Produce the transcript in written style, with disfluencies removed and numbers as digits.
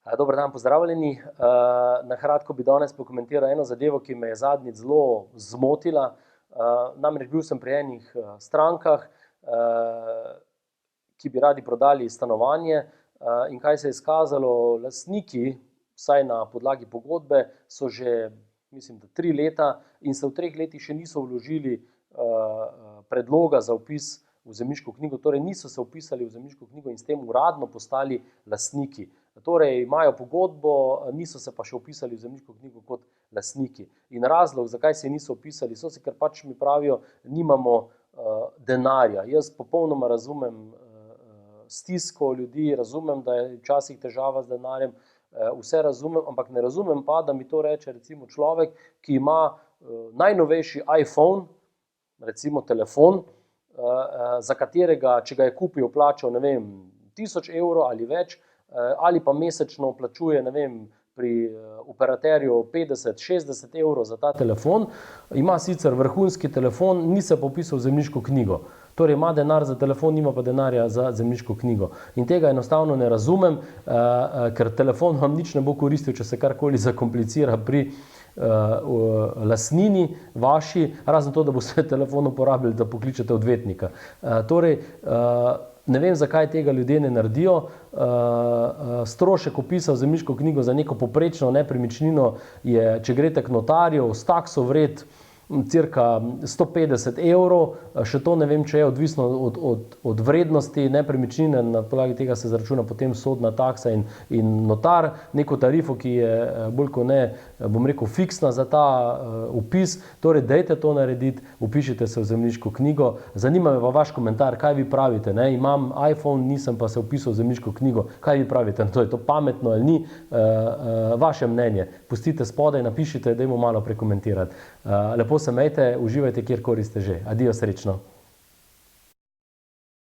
Dober dan, pozdravljeni. Na kratko bi danes pokomentiral eno zadevo, ki me je zadnjič zelo zmotila. Namreč bil sem pri enih strankah, ki bi radi prodali stanovanje, in kaj se je izkazalo, lastniki, vsaj na podlagi pogodbe, so že, mislim, da 3 leta in se v 3 letih še niso vložili predloga za vpis v zemljiško knjigo, torej niso se vpisali v zemljiško knjigo in s tem uradno postali lastniki. Torej imajo pogodbo, niso se pa še vpisali v zemljiško knjigo kot lastniki. In razlog, zakaj se niso vpisali, so se, ker pač mi pravijo, nimamo denarja. Jaz popolnoma razumem stisko ljudi, razumem, da je včasih težava z denarjem, vse razumem, ampak ne razumem pa, da mi to reče recimo človek, ki ima najnovejši iPhone, recimo telefon, za katerega, če ga je kupil, plačal, ne vem, 1000 evrov ali več, ali pa mesečno plačuje, ne vem, pri operaterju 50-60 evrov za ta telefon, ima sicer vrhunski telefon, ni se pa vpisal v zemljiško knjigo. Torej ima denar za telefon, nima pa denarja za zemljiško knjigo. In tega enostavno ne razumem, ker telefon vam nič ne bo koristil, če se karkoli zakomplicira pri lastnini vaši, razen to, da boste telefon uporabili, da pokličete odvetnika. Torej, ne vem, zakaj tega ljudje ne naredijo. Strošek vpisa v zemljiško knjigo za neko poprečno nepremičnino je, če greste k notarju, s takso vred cirka 150 evrov, še to ne vem, če je odvisno od vrednosti nepremičnine, na podlagi tega se zaračuna potem sodna taksa in notar, neko tarifo, ki je bolj kot ne, bom rekel, fiksna za ta vpis. Torej, dajte to narediti, vpišite se v zemljiško knjigo. Zanima me pa vaš komentar, kaj vi pravite, ne? Imam iPhone, nisem pa se vpisal v zemljiško knjigo. Kaj vi pravite? To je to pametno ali ni? Vaše mnenje. Pustite spodaj, napišite, dajmo malo prekomentirati. Lepo se imejte, uživajte, kjerkoli ste že. Adijo, srečno.